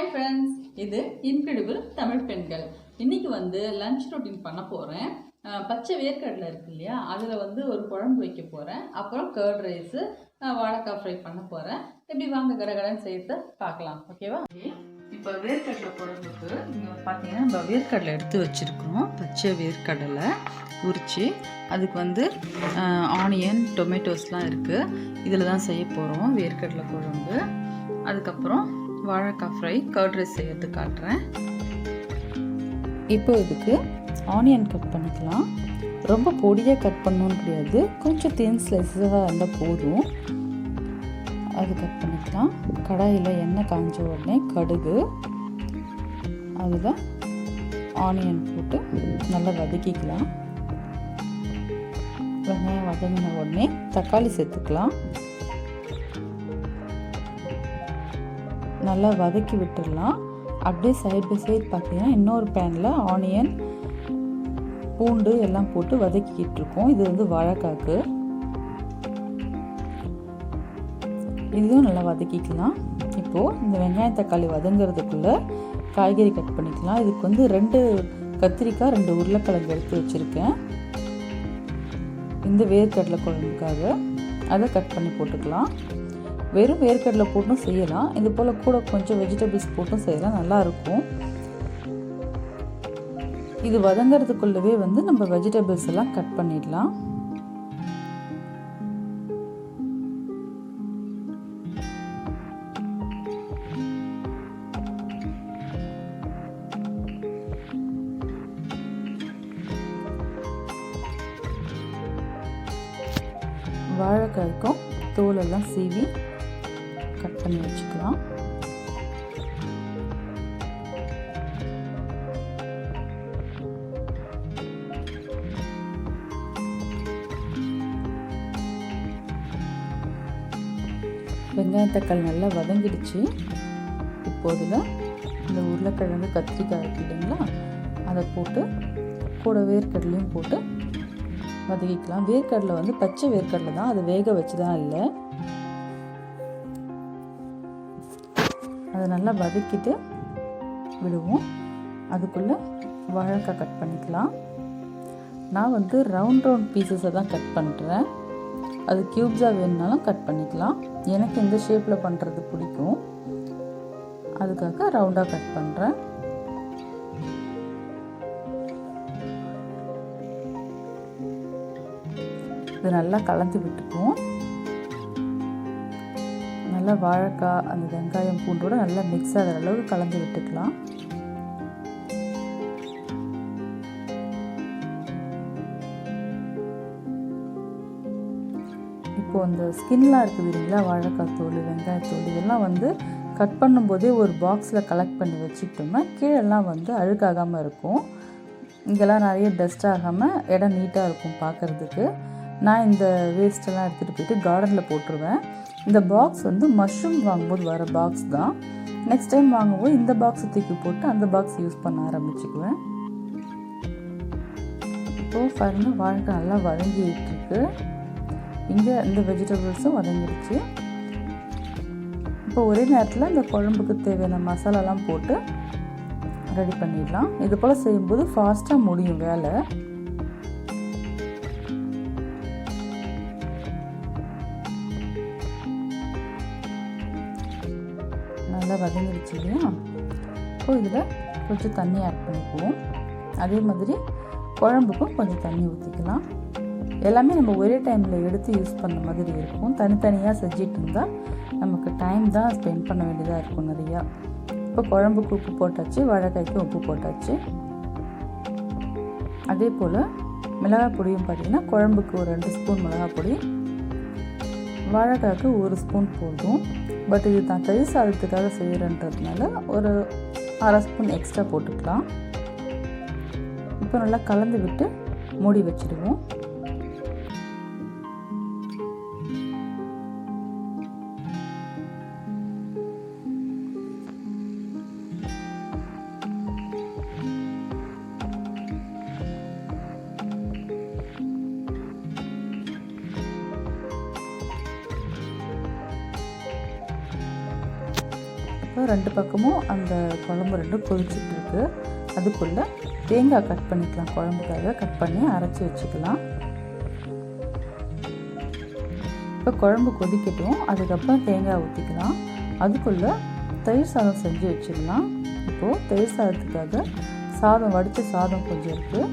Hi friends, இது incredible Tamil பெண்கள். இன்றைக்கி லஞ்ச் ரொட்டீன் பண்ண போகிறேன். பச்சை வேர்க்கடலை இருக்கு இல்லையா, அதில் ஒரு குழம்பு வைக்க போகிறேன். அப்புறம் கர்ட் ரைஸு, வாழைக்காய் ஃப்ரை பண்ண போகிறேன். எப்படி வாங்க கடகடன்னு செய்யறத பார்க்கலாம். ஓகேவா? இப்போ வேர்க்கடலை குழம்புக்கு நீங்கள் பார்த்தீங்கன்னா நம்ம வேர்க்கடலை எடுத்து வச்சுருக்கோம். பச்சை வேர்க்கடலை உரித்து அதுக்கு ஆனியன் டொமேட்டோஸ்லாம் இருக்குது. இதில் தான் செய்ய போகிறோம் வேர்க்கடலை குழம்பு. அதுக்கப்புறம் வாழைக்காய் ஃப்ரை கர்ட் ரைஸ் செய்யறது காட்டுறேன். இப்போ இதுக்கு ஆனியன் கட் பண்ணிக்கலாம். ரொம்ப பொடியாக கட் பண்ணணும்னு கிடையாது, கொஞ்சம் தின் ஸ்லைஸாக இருந்தால் போதும். அது கட் பண்ணிக்கலாம். கடாயில் எண்ணெய் காஞ்ச உடனே கடுகு, அதில் ஆனியன் போட்டு நல்லா வதக்கிக்கலாம். வெங்காயம் வதங்கின உடனே தக்காளி சேர்த்துக்கலாம். நல்லா வதக்கி விட்டுடலாம். அப்படியே சைட் பை சைட் பார்த்தீங்கன்னா இன்னொரு பேனில் ஆனியன் பூண்டு எல்லாம் போட்டு வதக்கிக்கிட்டு இருக்கோம். இது வாழைக்காய்க்கு. இதுவும் நல்லா வதக்கிக்கலாம். இப்போது இந்த வெங்காயம் தக்காளி வதங்கிறதுக்குள்ளே காய்கறி கட் பண்ணிக்கலாம். இதுக்கு 2 கத்திரிக்காய் 2 உருளைக்கிழங்கு எடுத்து வச்சுருக்கேன் இந்த வேர்க்கடலை குழம்புக்காக. அதை கட் பண்ணி போட்டுக்கலாம். வெறும் வேர்க்கடலை போட்டும் செய்யலாம், இது போல் கூட கொஞ்சம் வெஜிடபிள்ஸ் போட்டும் செய்யலாம், நல்லாயிருக்கும். இது வதங்கிறதுக்குள்ளவே நம்ம வெஜிடபிள்ஸ் எல்லாம் கட் பண்ணிடலாம். வாழைக்காய்க்கும் தோலெல்லாம் சீவி கட் பண்ணி வச்சுக்கலாம். வெங்காயம் தக்காளி நல்லா வதங்கிடுச்சு. இப்போ இதில் இந்த உருளைக்கிழங்கு கத்திரிக்காய் இருக்கு இல்லைங்களா, அதை போட்டு கூட வேர்க்கடலையும் போட்டு வதக்கிக்கலாம். வேர்க்கடலை பச்சை வேர்க்கடலை தான், அது வேக வச்சு தான் இல்லை. அதை நல்லா வதக்கிட்டு விடுவோம். அதுக்குள்ளே வாழைக்காய் கட் பண்ணிக்கலாம். நான் ரவுண்ட் பீசஸை தான் கட் பண்ணுறேன். அது க்யூப்ஸாக வேணுனாலும் கட் பண்ணிக்கலாம். எனக்கு இந்த ஷேப்பில் பண்ணுறது பிடிக்கும், அதுக்காக ரவுண்டாக கட் பண்ணுறேன். இது நல்லா கலந்து விட்டுக்குவோம். நல்லா வாழைக்காய் அந்த வெங்காயம் பூண்டோட நல்லா மிக்ஸ் ஆகிற அளவுக்கு கலந்து விட்டுக்கலாம். இப்போது அந்த ஸ்கின்லாம் இருக்குது இல்லைங்களா, வாழைக்காய் தோல் வெங்காயத்தோல் இதெல்லாம் கட் பண்ணும்போதே ஒரு பாக்ஸில் கலெக்ட் பண்ணி வச்சுக்கிட்டோம்னா கீழெல்லாம் அழுக்காகாமல் இருக்கும். இங்கெல்லாம் நிறைய டஸ்ட் ஆகாமல் இடம் நீட்டாக இருக்கும் பார்க்குறதுக்கு. நான் இந்த வேஸ்ட்டெல்லாம் எடுத்துகிட்டு போயிட்டு கார்டனில் போட்டுருவேன். இந்த பாக்ஸ் மஷ்ரூம் வாங்கும்போது வர பாக்ஸ் தான். நெக்ஸ்ட் டைம் வாங்கும்போது இந்த பாக்ஸை தூக்கி போட்டு அந்த பாக்ஸ் யூஸ் பண்ண ஆரம்பிச்சுக்குவேன். இப்போது பாருங்க, வாழைக்காய் நல்லா வதங்கிட்டு இருக்கு. இங்கே இந்த வெஜிடபிள்ஸும் வதங்கிடுச்சு. இப்போ ஒரே நேரத்தில் இந்த குழம்புக்கு தேவையான மசாலாலாம் போட்டு ரெடி பண்ணிடலாம். இது போல் செய்யும்போது ஃபாஸ்ட்டாக முடியும் வேலை. நல்லா வதங்கிடுச்சு இல்லையா. இப்போ இதில் கொஞ்சம் தண்ணி ஆட் பண்ணிக்குவோம். அதே மாதிரி குழம்புக்கும் கொஞ்சம் தண்ணி ஊற்றிக்கலாம். எல்லாமே நம்ம ஒரே டைமில் எடுத்து யூஸ் பண்ண மாதிரி இருக்கும். தனித்தனியாக செஞ்சிட்டு இருந்தால் நமக்கு டைம் தான் ஸ்பெண்ட் பண்ண வேண்டியதாக இருக்கும் நிறையா. இப்போ குழம்புக்கு உப்பு போட்டாச்சு, வாழைக்காய்க்கு உப்பு போட்டாச்சு. அதே போல் மிளகாய் பொடியும் பார்த்திங்கன்னா குழம்புக்கு ஒரு 2 ஸ்பூன் மிளகாய் பொடி, வாழைக்காய்க்கு 1 ஸ்பூன் போதும். பட் இது நான் தயிர் சாதத்துக்காக செய்கிறன்றதுனால ஒரு 1/2 ஸ்பூன் எக்ஸ்ட்ரா போட்டுக்கலாம். இப்போ நல்லா கலந்து விட்டு மூடி வச்சுடுவோம். இப்போ 2 பக்கமும் அந்த குழம்பு ரெண்டும் கொதிச்சிட்ருக்கு. அதுக்குள்ளே தேங்காய் கட் பண்ணிக்கலாம். குழம்புக்காக கட் பண்ணி அரைச்சி வச்சுக்கலாம். இப்போ குழம்பு கொதிக்கட்டும். அதுக்கப்புறம் தேங்காய் ஊற்றிக்கலாம். அதுக்குள்ளே தயிர் சாதம் செஞ்சு வச்சிடலாம். இப்போது தயிர் சாதத்துக்காக சாதம் வடித்த சாதம் கொஞ்சம் இருக்குது,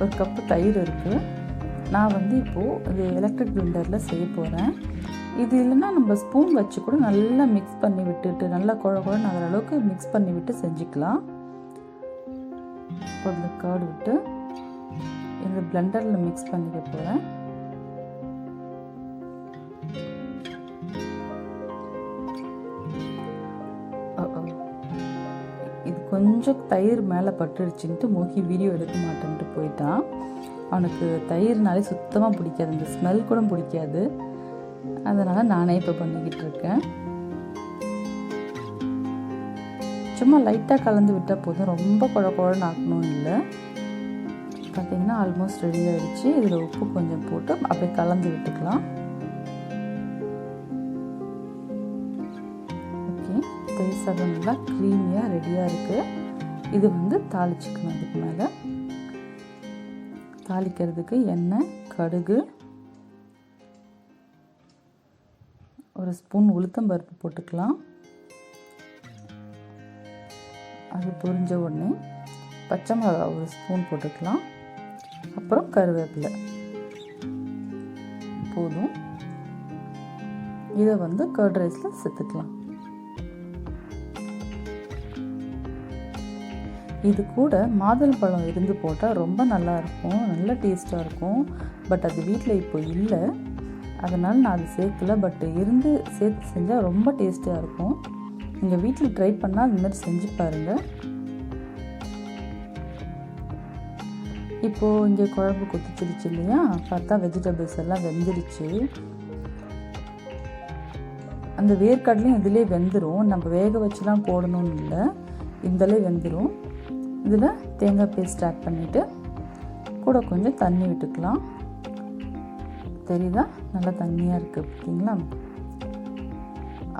1 கப்பு தயிர் இருக்குது. நான் வந்து இப்போது இது எலக்ட்ரிக் பிளெண்டரில் செய்ய போகிறேன். இது இல்லைன்னா நம்ம ஸ்பூன் வச்சு கூட நல்லா மிக்ஸ் பண்ணி விட்டுட்டு நல்லா குழன்னு ஆகிற அளவுக்கு மிக்ஸ் பண்ணி விட்டு செஞ்சுக்கலாம். இப்போ அதில் கர்டு விட்டு இந்த பிளெண்டரில் மிக்ஸ் பண்ணிக்க போகிறேன். இது கொஞ்சம் தயிர் மேலே பட்டுடுச்சுன்ட்டு மோகி வீடியோ எடுக்க மாட்டேன்ட்டு போயிட்டான். அவனுக்கு தயிர்னாலே சுத்தமாக பிடிக்காது, இந்த ஸ்மெல் கூட பிடிக்காது. அதனால் நானே இப்போ பண்ணிக்கிட்டு இருக்கேன். சும்மா லைட்டாக கலந்து விட்டால் போதும், ரொம்ப குழன்னு ஆக்கணும் இல்லை. பார்த்திங்கன்னா ஆல்மோஸ்ட் ரெடி ஆகிடுச்சு. இதில் உப்பு கொஞ்சம் போட்டு அப்படியே கலந்து விட்டுக்கலாம். ஓகே, தயிர் சாதம் நல்லா க்ரீமியாக ரெடியாக இருக்குது. இது வந்து தாளிச்சிக்கணும். அதுக்கு மேலே தாளிக்கிறதுக்கு எண்ணெய், கடுகு, 1 ஸ்பூன் உளுத்தம்பருப்பு போட்டுக்கலாம். அது பொரிஞ்ச உடனே பச்சை மிளகாய் 1 ஸ்பூன் போட்டுக்கலாம். அப்புறம் கருவேப்பிலை போதும். இதை வந்து கர்ட் ரைஸில் சேர்த்துக்கலாம். இது கூட மாதுளம்பழம் இருந்து போட்டால் ரொம்ப நல்லாயிருக்கும், நல்ல டேஸ்ட்டாக இருக்கும். பட் அது வீட்டில் இப்போ இல்லை, அதனால் நான் அது சேர்க்கல. பட் இருந்து சேர்த்து செஞ்சால் ரொம்ப டேஸ்ட்டாக இருக்கும். நீங்கள் வீட்டில் ட்ரை பண்ணால் அது மாதிரி செஞ்சு பாருங்கள். இப்போது இங்கே குழம்பு கொதிச்சிருச்சு இல்லையா, பார்த்தா வெஜிடபிள்ஸ் எல்லாம் வெந்துருச்சு. அந்த வேர்க்கடலையும் இதிலே வெந்துடும், நம்ம வேக வச்சுலாம் போடணும்னு இல்லை, இந்தலே வெந்துடும். இதில் தேங்காய் பேஸ்ட் ஆட் பண்ணிவிட்டு கூட கொஞ்சம் தண்ணி விட்டுக்கலாம். தெரியுதா, நல்லா தண்ணியாக இருக்குது பார்த்தீங்களா.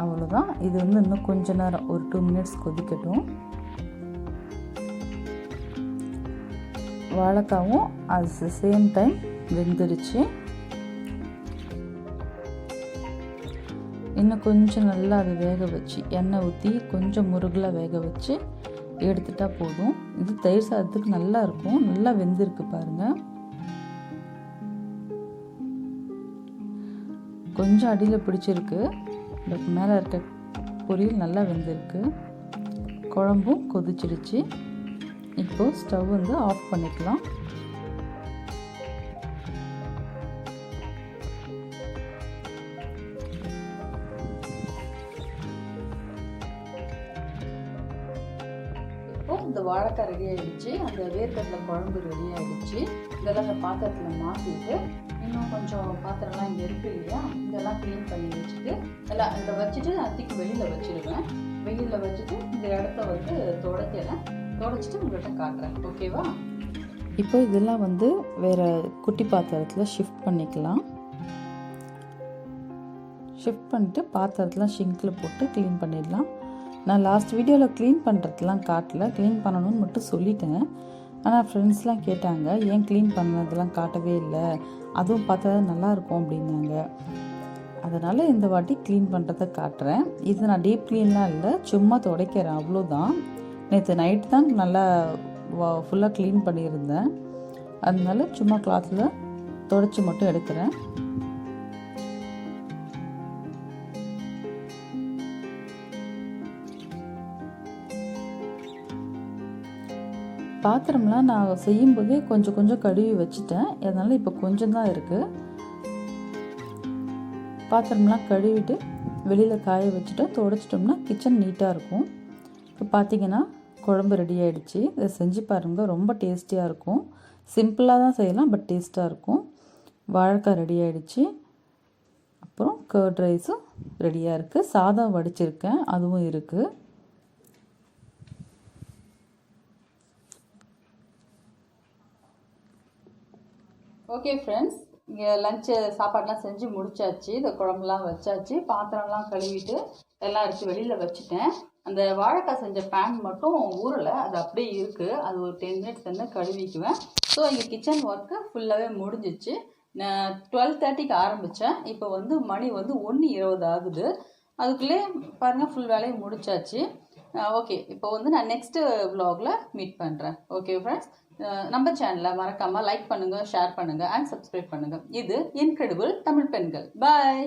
அவ்வளோதான். இது வந்து இன்னும் கொஞ்ச நேரம், ஒரு 2 மினிட்ஸ் கொதிக்கட்டும். வாழைக்காவும் அது சேம் டைம் வெந்துருச்சு. இன்னும் கொஞ்சம் நல்லா அது வேக வச்சு எண்ணெய் ஊற்றி கொஞ்சம் முருகலாக வேக வச்சு எடுத்துட்டா போதும். இது தயிர் சாதத்துக்கு நல்லா இருக்கும். நல்லா வெந்திருக்கு பாருங்கள். கொஞ்சம் அடியில் பிடிச்சிருக்கு, பட் மேலே இருக்க பொரியல் நல்லா வெந்திருக்கு. குழம்பும் கொதிச்சிடுச்சு. இப்போது ஸ்டவ் வந்து ஆஃப் பண்ணிக்கலாம். இப்போது இந்த வாழைக்காய் ரெடி ஆகிடுச்சு, அந்த வேர்க்கடலை குழம்பு ரெடி ஆகிடுச்சு. இதெல்லாம் அந்த பாத்திரத்தில் மாற்றிட்டு இன்னும் கொஞ்சம் பாத்திரம்லாம் இங்கே இருக்குது இல்லையா, இதெல்லாம் க்ளீன் பண்ணி வச்சுட்டு எல்லாம் இதை வச்சுட்டு அத்திக்கு வெளியில் வச்சுடுவேன். வெளியில் வச்சுட்டு இந்த இடத்த வந்து தொடச்சிட்டு உங்கள்கிட்ட காட்டுறேன். ஓகேவா? இப்போ இதெல்லாம் வந்து வேறு குட்டி பாத்திரத்தில் ஷிஃப்ட் பண்ணிக்கலாம். ஷிஃப்ட் பண்ணிட்டு பாத்திரத்தெலாம் ஷிங்கில் போட்டு க்ளீன் பண்ணிடலாம். நான் லாஸ்ட் வீடியோவில் க்ளீன் பண்ணுறதுலாம் காட்டல, க்ளீன் பண்ணணும்னு மட்டும் சொல்லிட்டேன். ஆனால் ஃப்ரெண்ட்ஸ்லாம் கேட்டாங்க, ஏன் க்ளீன் பண்ணதெல்லாம் காட்டவே இல்லை, அதுவும் பார்த்தா நல்லாயிருக்கும் அப்படின்னாங்க. அதனால் இந்த வாட்டி க்ளீன் பண்ணுறதை காட்டுறேன். இது நான் டீப் க்ளீன்லாம் இல்லை, சும்மா துடைக்கிறேன், அவ்வளோதான். நேற்று நைட் தான் நல்லா ஃபுல்லாக க்ளீன் பண்ணியிருந்தேன். அதனால சும்மா கிளாத்தில் துடைச்சி மட்டும் எடுக்கிறேன். பாத்திரம்லாம் நான் செய்யும்போதே கொஞ்சம் கொஞ்சம் கழுவி வச்சுட்டேன். அதனால் இப்போ கொஞ்சம் தான் இருக்குது. பாத்திரம்லாம் கழுவிட்டு வெளியில் காய வச்சுட்டு துடைச்சிட்டோம்னா கிச்சன் நீட்டாக இருக்கும். இப்போ பார்த்திங்கன்னா குழம்பு ரெடி ஆகிடுச்சு. இதை செஞ்சு பாருங்கள், ரொம்ப டேஸ்டியாக இருக்கும். சிம்பிளாக தான் செய்யலாம், பட் டேஸ்ட்டாக இருக்கும். வாழைக்காய் ரெடி ஆகிடுச்சு. அப்புறம் கர்ட் ரைஸும் ரெடியாக இருக்குது. சாதம் வடிச்சிருக்கேன், அதுவும் இருக்குது. ஓகே ஃப்ரெண்ட்ஸ், இங்கே லஞ்சு சாப்பாடெலாம் செஞ்சு முடிச்சாச்சு. இந்த குழம்புலாம் வச்சாச்சு. பாத்திரம்லாம் கழுவிட்டு எல்லாம் எடுத்து வெளியில் வச்சுட்டேன். அந்த வாழைக்காய் செஞ்ச பேன் மட்டும் ஊறலை, அது அப்படியே இருக்குது. அது ஒரு 10 மினிட்ஸ் வந்து கழுவிக்குவேன். ஸோ இங்கே கிச்சன் ஒர்க்கு ஃபுல்லாகவே முடிஞ்சிச்சு. நான் 12:30க்கு ஆரம்பித்தேன். இப்போ வந்து மணி வந்து 1:20 ஆகுது. அதுக்குள்ளே பாருங்கள் ஃபுல் வேலையை முடிச்சாச்சு. ஓகே, இப்போ வந்து நான் நெக்ஸ்ட்டு வ்ளாகில் மீட் பண்ணுறேன். ஓகே ஃப்ரெண்ட்ஸ், நம்ம சேனலை மறக்காமல் லைக் பண்ணுங்கள், ஷேர் பண்ணுங்கள் அண்ட் சப்ஸ்கிரைப் பண்ணுங்கள். இது இன்கிரெடிபிள் தமிழ் பெண்கள். பாய்.